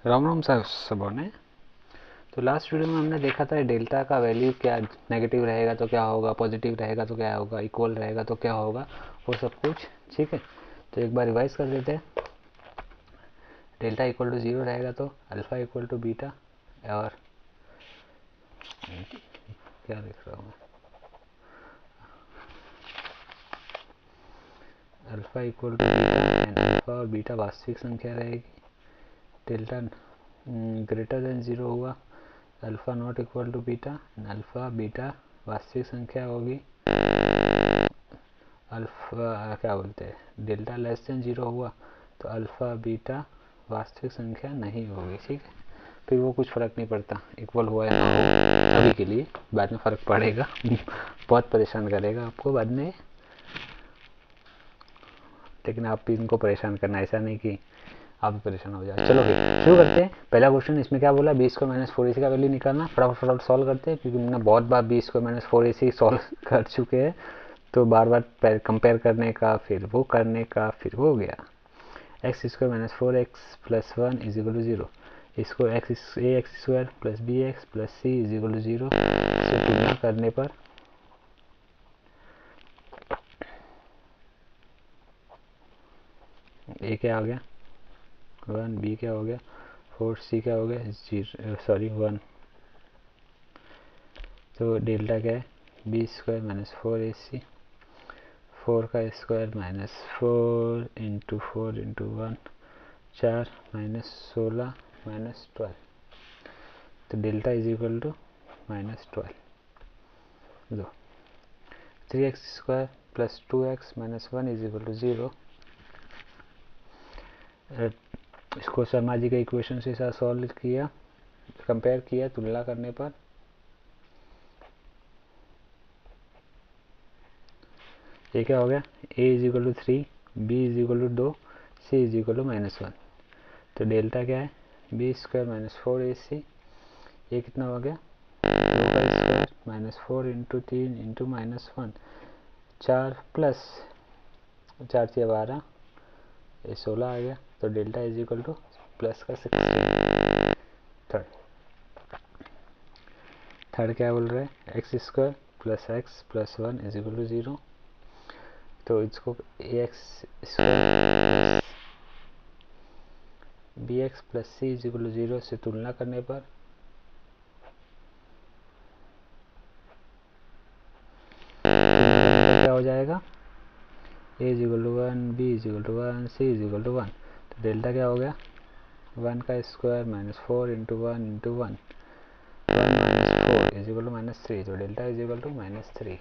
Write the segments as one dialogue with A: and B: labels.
A: Ram Ram sir सबों ने। तो लास्ट वीडियो में हमने देखा था डेल्टा का वैल्यू क्या, नेगेटिव रहेगा तो क्या होगा, पॉजिटिव रहेगा तो क्या होगा, इक्वल रहेगा तो क्या होगा, वो सब कुछ। ठीक है, तो एक बार रिवाइज कर लेते हैं। डेल्टा इक्वल टू 0 रहेगा तो अल्फ़ा इक्वल टू बीटा, और क्या लिख रहा हूँ मैं, alpha equal to beta and alpha और बीटा वास्तविक संख्या रहेगी। डेल्टा ग्रेटर देन 0 हुआ, alpha not equal to beta, alpha beta वास्तविक संख्या होगी। अल्फ़ा क्या बोलते हैं, डेल्टा लेस देन 0 हुआ तो अल्फ़ा बीटा वास्तविक संख्या नहीं होगी। ठीक है, फिर वो कुछ फ़र्क नहीं पड़ता इक्वल हुआ या ना हो अभी के लिए, बाद में फ़र्क पड़ेगा बहुत परेशान करेगा आपको बाद में, लेकिन आप भी इनको परेशान करना, ऐसा नहीं कि आप भी परेशान हो जाए। चलो फिर शुरू करते हैं। पहला क्वेश्चन इसमें क्या बोला, बी स्क्वायर माइनस 4ac का वैल्यू निकालना। फटाफट सॉल्व करते हैं, क्योंकि हमने बहुत बार b square minus 4ac solve कर चुके हैं, तो बार बार कंपेयर करने का, फिर वो करने का, फिर हो गया। X square minus 4x plus 1 is equal to 0, इसको x square plus b x plus c is equal to 0 से तुलना करने पर ए क्या आ गया 1, बी क्या हो गया 4, सी क्या हो गया 0 सॉरी 1। तो डेल्टा क्या है, बी स्क्वायर माइनस 4ac, 4 का square minus 4 into 4 into 1, 4 minus 16 minus 12, तो delta is equal to minus 12। दो 3x square plus 2x minus 1 is equal to 0। इसको शर्मा जी के इक्वेशन के साथ सॉल्व किया, कंपेयर किया, तुलना करने पर ये क्या हो गया, a is equal to 3, b is equal to 2, c is equal to minus 1। तो डेल्टा क्या है, बी स्क्वायर माइनस 4ac, ये कितना हो गया 2 का square minus 4 into 3 into minus 1, 4 plus 4 से 12, ये 16 आ गया। तो delta is equal to plus का 16। थर्ड क्या बोल रहे हैं, x square plus x plus 1 is equal to 0, तो इसको a x square plus b x plus c is equal to 0 से तुलना करने पर क्या हो जाएगा, a is equal to 1, B is equal to 1, c is equal to 1। तो डेल्टा क्या हो गया 1 का square minus 4 into 1 into 1, 1 minus 4 is equal to minus 3, तो delta is equal to minus 3।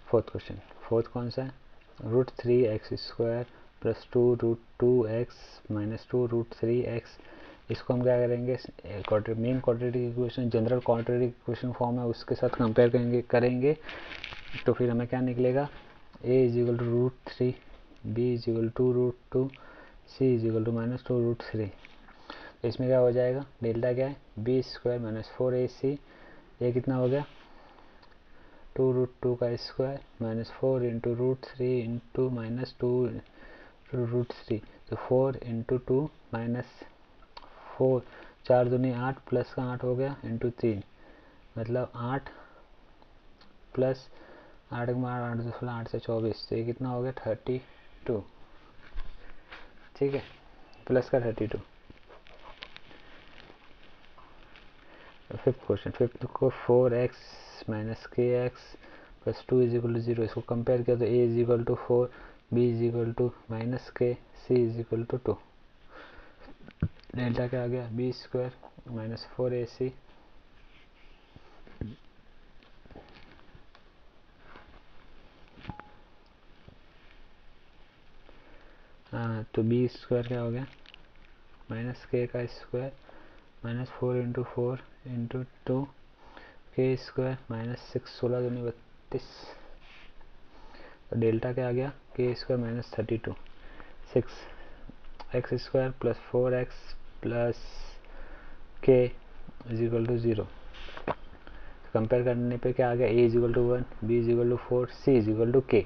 A: Fourth question, fourth कौन सा है, root 3x square plus 2 root 2x minus 2 root 3x, इसको हम क्या करेंगे, main quadratic equation, general quadratic equation form है, उसके साथ कंपेयर करेंगे। तो फिर हमें क्या निकलेगा, a is equal to root 3, b is equal to root 2, c is equal to minus 2 root 3। तो इसमें क्या हो जाएगा, डेल्टा क्या है, बी स्क्वायर माइनस 4ac, ये कितना हो गया 2 रूट 2 का square minus 4 into root 3 into minus 2 root 3, तो 4 इंटू 2 माइनस 4, 4 दूनी 8 प्लस का 8 हो गया इंटू 3, मतलब 8 प्लस 8 के बाद 8 16 8 से 24, तो ये कितना हो गया 32। ठीक है, प्लस का 32। फिफ्थ क्वेश्चन, फिफ्थ को 4x minus k x plus 2 is equal to 0, इसको कंपेयर किया तो a is equal to 4, b is equal to minus k, c is equal to 2। Delta क्या आ गया, बी स्क्वायर माइनस 4ac, तो B square क्या हो गया माइनस के का स्क्वायर माइनस 4 इंटू 4 इंटू 2 के स्क्वायर माइनस 6 16 दूनी 32, तो डेल्टा क्या आ गया k square minus 32, 6 x square plus 4x plus k is equal to 0। Compare करने पे क्या आ गया, a is equal to 1, b is equal to 4, c is equal to k।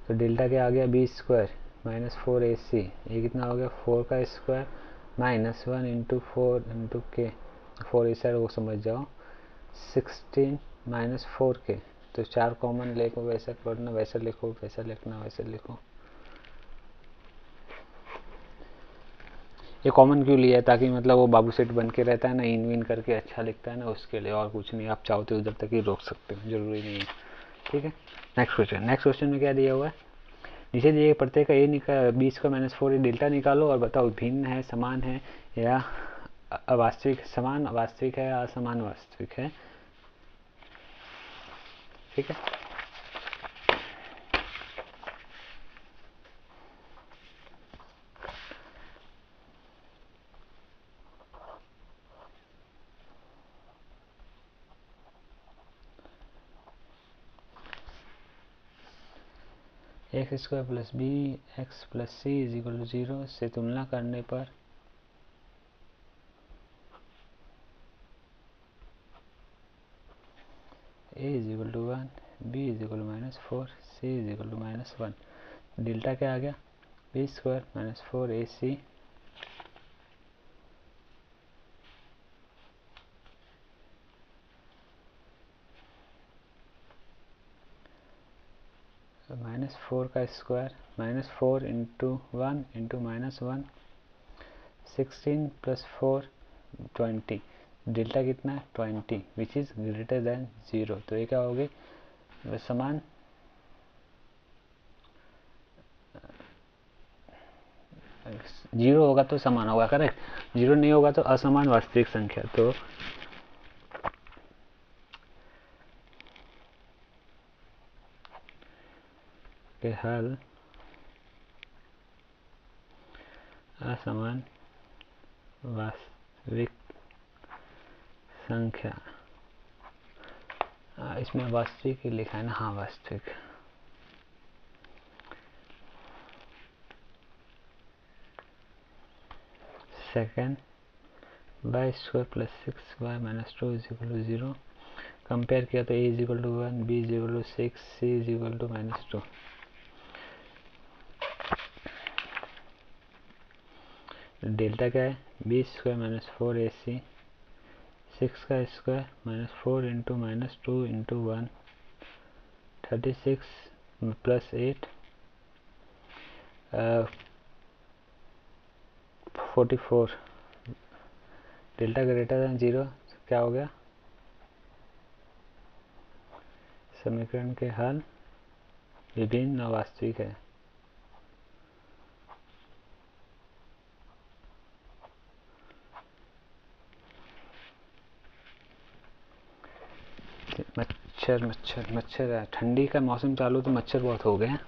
A: तो डेल्टा क्या आ गया, बी स्क्वायर माइनस 4ac, ये कितना हो गया 4 का स्क्वायर माइनस 1 इंटू 4 इंटू के, 4 इस साइड वो समझ जाओ, 16 माइनस 4k। तो 4 कॉमन लेको वैसा करना वैसा लिखो, वैसा लिखना वैसा लिखो। ये कॉमन क्यों लिया है, ताकि मतलब वो बाबू सेट बन के रहता है ना, इन विन करके अच्छा लिखता है ना, उसके लिए, और कुछ नहीं। आप चाहो तो उधर तक ही रोक सकते हो, जरूरी नहीं है। ठीक है, नेक्स्ट क्वेश्चन में क्या दिया हुआ है, नीचे दिए गए प्रत्येक का a b square minus 4 delta निकालो और बताओ भिन्न है, समान है या अवास्तविक, समान वास्तविक है या असमान वास्तविक है। ठीक है, x square plus b x plus c is equal to 0 से तुलना करने पर a is equal to 1, b is equal to minus 4, c is equal to minus 1। Delta क्या आ गया, B square minus 4ac minus 4 का square minus 4 into 1 into minus 1, 16 plus 4 20। Delta कितना है 20 विच इज़ ग्रेटर देन 0। तो ये क्या होगी, समान, जीरो होगा तो समान होगा, करेक्ट। जीरो नहीं होगा तो असमान वास्तविक संख्या। तो के हल असमान वास्तविक संख्या, इसमें वास्तविक ही लिखा है ना, हाँ वास्तविक। Second y square plus 6y minus 2 is equal to 0। Compare किया तो a is equal to 1, b is equal to 6, c is equal to minus 2। Delta क्या है, बी स्क्वायर माइनस 4ac, 6 का square minus 4 into minus 2 into 1, 36 plus 8 44। Delta greater than 0 क्या हो गया, समीकरण के हल विभिन्न अवास्तविक है। मच्छर मच्छर मच्छर है, ठंडी का मौसम चालू तो मच्छर बहुत हो गए हैं।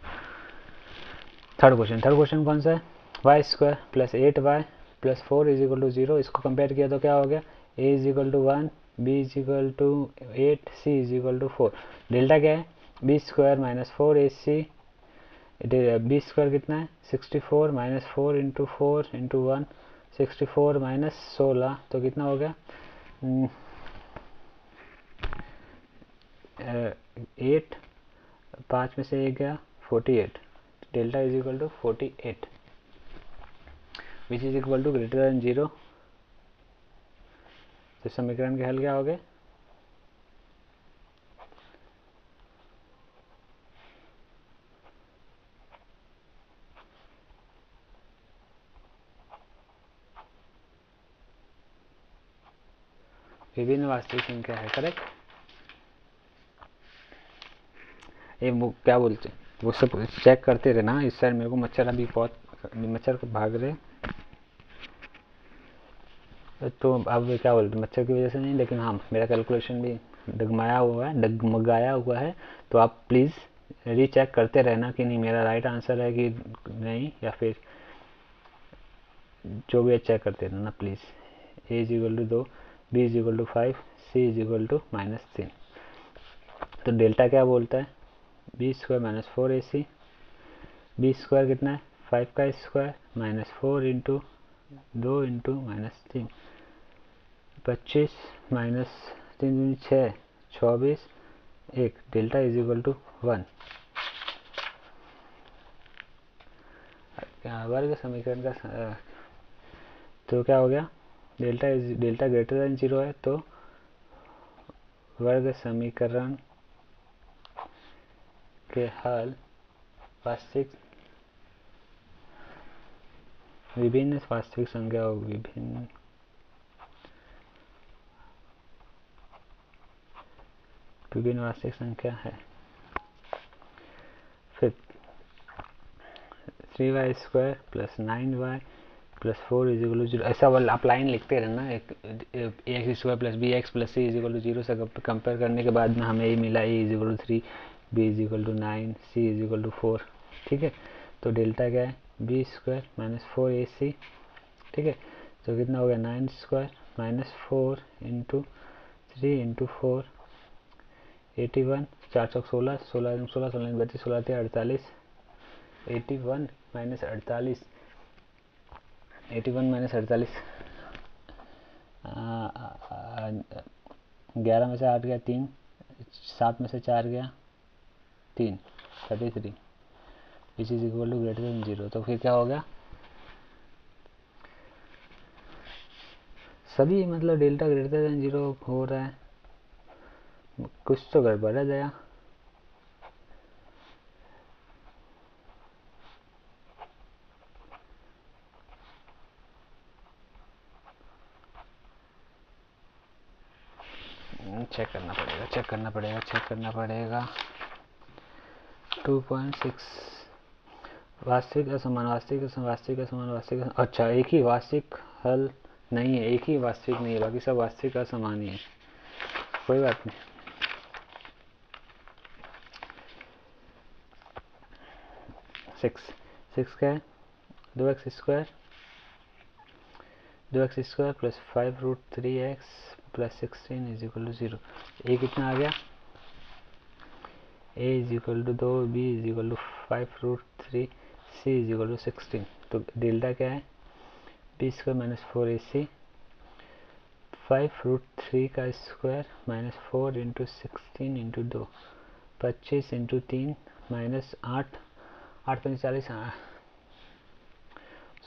A: थर्ड क्वेश्चन कौन सा है, y square plus 8y plus 4 is equal to 0। इसको कंपेयर किया तो क्या हो गया, a is equal to 1, b is equal to 8, c is equal to 4। Delta क्या है, b square minus 4ac, b square कितना है 64 माइनस 4 इंटू 4 इंटू 1, 64 माइनस 16 तो कितना हो गया 8, 5 में से 1 गया 48। Delta is equal to 48 which is equal to greater than 0। तो समीकरण के हल क्या हो गए, विभिन्न वास्तविक संख्या है, करेक्ट। ये क्या बोलते हैं, वो सब चेक करते रहना। इस साइड मेरे को मच्छर अभी बहुत मच्छर भाग रहे, तो अब क्या बोलते, मच्छर की वजह से नहीं, लेकिन हाँ मेरा कैलकुलेशन भी डगमगाया हुआ है। तो आप प्लीज़ रीचेक करते रहना कि नहीं मेरा राइट आंसर है कि नहीं, या फिर जो भी है चेक करते रहना please. a is equal to 2, b is equal to 5, c is equal to minus 3। तो डेल्टा क्या बोलता है, b square minus 4ac, b square कितना है 5 का square -4 into 2 into -3, 25 -3 6, 24, 1, delta is equal to 1। वर्ग समीकरण का तो क्या हो गया, डेल्टा ग्रेटर देन 0 है तो वर्ग समीकरण के हल वास्तविक विभिन्न वास्तविक संख्या और विभिन्न वास्तविक संख्या है। फिर 3y square plus 9y plus 4 is equal to 0, ऐसा वाला आप लाइन लिखते रहना। X square plus b x plus c is equal to 0 से कंपेयर करने के बाद में हमें ये मिला a is equal to 3, b is equal to 9, c is equal to 4। ठीक है, तो डेल्टा क्या है, b square minus 4 a c. ठीक है, तो कितना हो गया, 9 स्क्वायर माइनस 4 इंटू 3 इंटू 4, 81, 4 चौक 16, 16 16 16 32, 16 48, 81 माइनस 48, 81 माइनस 48, 11 में से 8 गया 3, 7 में से 4 गया 3, 33, which is equal to greater than 0। तो फिर क्या हो गया, सभी मतलब डेल्टा ग्रेटर देन 0 हो रहा है, कुछ तो गड़बड़ है दया। चेक करना पड़ेगा 2.6 वास्तविक असमान, अच्छा एक ही वास्तविक हल नहीं है, एक ही वास्तविक नहीं है, बाकी सब वास्तविक असमान ही है, कोई बात नहीं। सिक्स क्या है, 2x square plus 5 root 3x plus 16 is equal to 0। A कितना आ गया, a is equal to 2, b is equal to 5 root 3, c is equal to 16। तो डेल्टा क्या है, b square minus 4 a c, 5 root 3 का square minus 4 into 16 into 2, 25 into 3 minus 8, 8 पंच 40,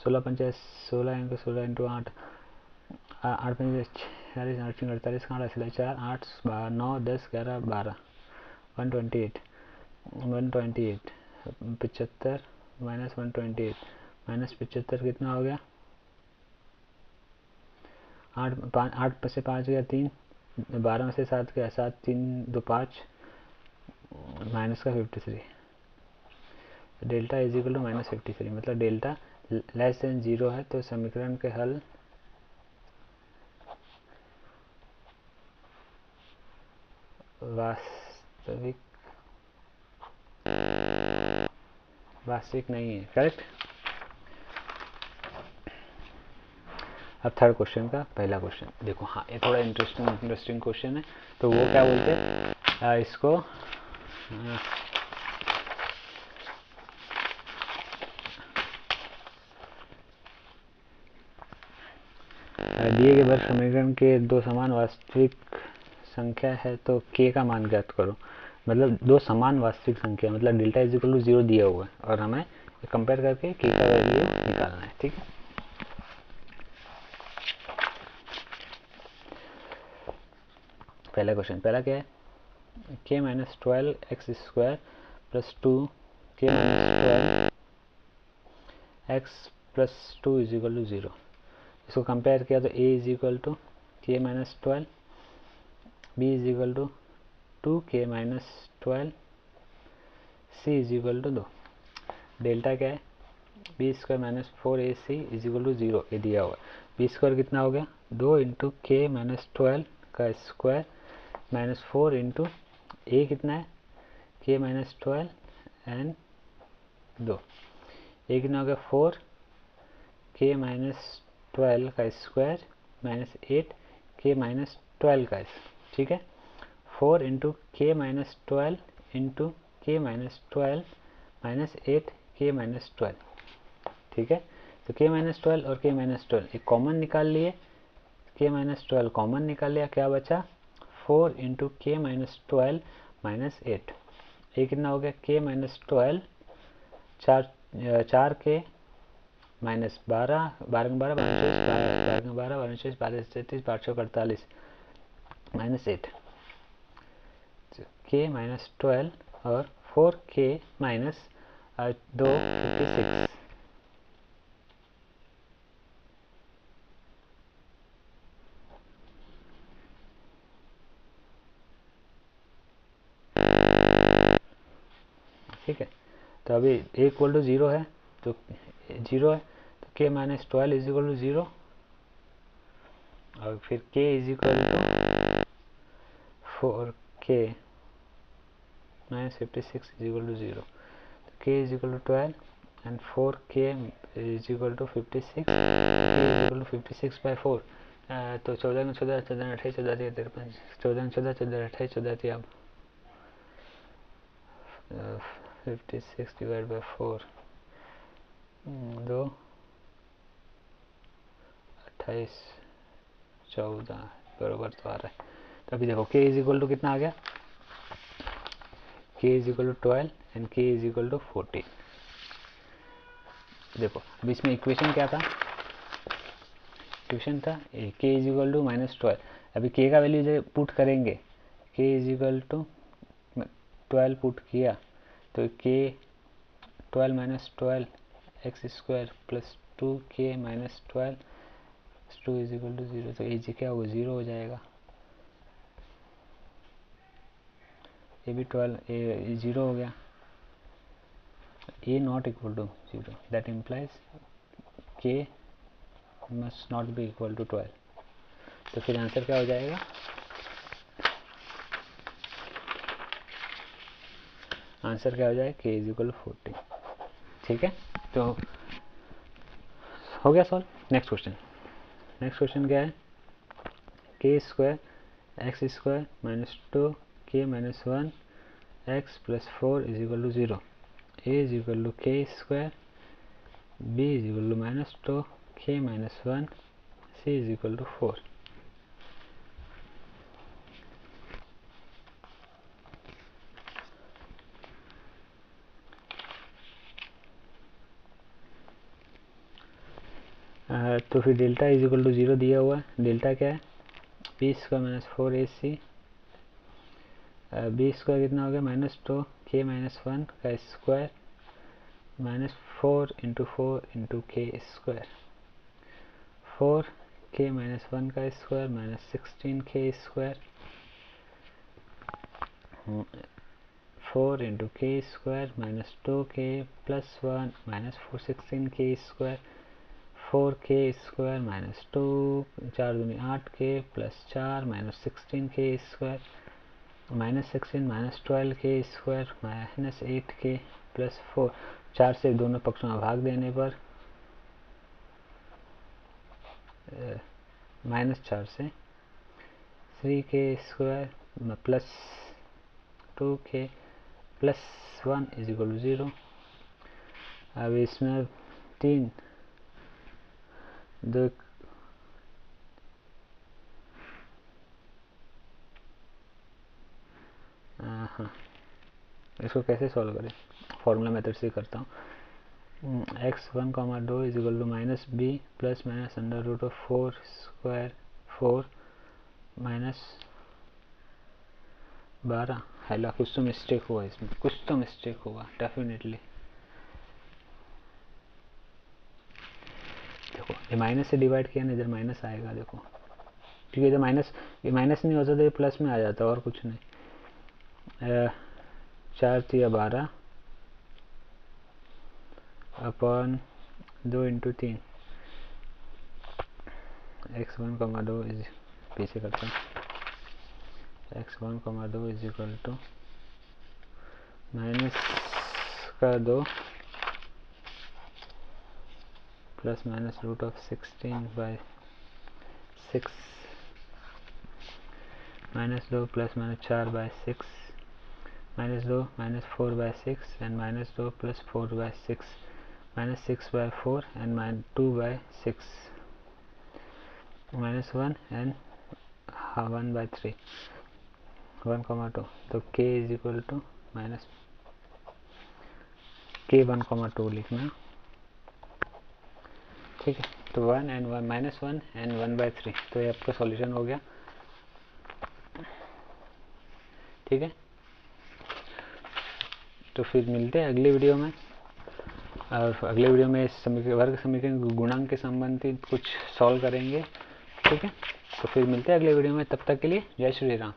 A: 16 पंच 16 इंटू 16 इंटू 8, 8 पंच 40, 8 48 का 4, 8 9 10 11 12, 128, 75 माइनस 128 माइनस 75 कितना हो गया, 8 में से 5 गया 3, 12 में से 7 गया 7, 3 2 5 माइनस का 53, delta is equal to minus 53, मतलब डेल्टा लेस देन 0 है। तो समीकरण के हल वास्तविक नहीं है, करेक्ट। अब थर्ड क्वेश्चन का पहला क्वेश्चन देखो, हाँ ये थोड़ा इंटरेस्टिंग क्वेश्चन है। तो वो क्या बोलते हैं इसको, दिए गए वर्ग समीकरण के दो समान वास्तविक संख्या है तो k का मान ज्ञात करो। मतलब दो समान वास्तविक संख्या, मतलब डेल्टा इज इक्वल टू 0 दिया हुआ है और हमें कंपेयर करके k का वैल्यू निकालना है। ठीक है, पहला क्वेश्चन, पहला क्या है, k minus 12 x square plus 2 k minus 12 x plus 2 is equal to 0। इसको कंपेयर किया तो a is equal to k minus 12, b is equal to 2k minus 12, c is equal to 2। Delta क्या है, b square minus 4 a c is equal to 0, ये दिया हुआ है। B square कितना हो गया, 2 इंटू के माइनस 12 का स्क्वायर माइनस 4 इंटू ए कितना है, के माइनस 12 एंड 2, ए कितना हो गया 4 के माइनस 12 का स्क्वायर माइनस 8 के माइनस 12 का, ठीक है, 4 इंटू के माइनस 12 इंटू के माइनस 12 माइनस 8 के माइनस 12। ठीक है, तो k माइनस 12 और k माइनस 12 एक कॉमन निकाल लिए, k माइनस 12 कॉमन निकाल लिया, क्या बचा 4 इंटू k माइनस 12 माइनस 8। ये कितना हो गया k minus 12 4 k minus 12 12 12 12 12 12 12 33 548 minus 8 k minus 12 और 4k माइनस 2 56। ठीक है, तो अभी a इक्वल टू 0 है, तो 0 है तो k minus 12 is equal to 0 और फिर k is equal to 4k minus 56 is equal to 0। तो k is equal to 12 and 4k is equal to 56, k is equal to 56 by 4। तो 14 में 14 14 में 28 14 13 53 14 में 14 14 28 14 थी, अब 56 डिवाइड बाई 4 2 28 14 बराबर तो आ रहा है। तो अभी देखो k इज इक्वल टू कितना आ गया, k is equal to 12 and k is equal to 14। देखो अभी इसमें इक्वेशन क्या था, इक्वेशन था k is equal to minus 12। अभी k का वैल्यू जब पुट करेंगे, k is equal to 12 put किया तो k 12 minus 12 x square plus 2k minus 12 2 is equal to 0। तो ये क्या होगा 0 हो जाएगा, ये भी 12 ये 0 हो गया, a not equal to 0 that implies k must not be equal to 12। तो फिर आंसर क्या हो जाएगा, आंसर क्या हो जाएगा k इज इक्वल टू 14। ठीक है, तो हो गया solve. Next question, next question क्या है, k square x square minus 2k minus 1 x plus 4 is equal to 0। a is equal to k square, b is equal to minus 2k minus 1, c is equal to 4। तो फिर delta is equal to 0 दिया हुआ है, delta क्या है b square minus 4ac, b square कितना हो गया माइनस 2k माइनस 1 का square minus 4 into k square, 4k minus 1 का square minus 16k square 4 into k square minus 2k plus 1 minus 16k square 4k square minus 2 4 दूनी 8k plus 4 minus 16k square minus 16 minus 12k square minus 8k plus 4। 4 से दोनों पक्षों में भाग देने पर minus 4 से 3k square plus 2k plus 1 is equal to 0। अब इसमें 3 दो हाँ, इसको कैसे सॉल्व करें, फॉर्मूला मेथड से करता हूँ। x1 comma 2 is equal to minus b plus minus under root of 4 square 4 minus 12। हेला कुछ तो मिस्टेक हुआ इसमें, कुछ तो मिस्टेक हुआ डेफिनेटली। देखो ये माइनस से डिवाइड किया ना, इधर माइनस आएगा देखो, क्योंकि इधर माइनस, ये माइनस नहीं होता तो ये प्लस में आ जाता और कुछ नहीं। 4 3 12 अपॉन 2 इंटू 3 x1 कमा 2 इज पीछे करता हूँ, x1 कमा 2 इज इक्वल टू माइनस का 2 plus minus root of 16 by 6 minus 2 plus minus 4 by 6 minus 2 minus 4 by 6 and minus 2 plus 4 by 6 -6/4 and 2/6 -1 and 1/3 1,2 तो k is equal to k 1,2 लिखना, ठीक है। तो 1 and 1 -1 and 1/3, तो ये आपका सॉल्यूशन हो गया, ठीक है। तो फिर मिलते हैं अगली वीडियो में, और अगले वीडियो में वर्ग समीकरण गुणांक के संबंधित कुछ सॉल्व करेंगे, ठीक है। तो फिर मिलते हैं अगले वीडियो में, तब तक के लिए जय श्री राम।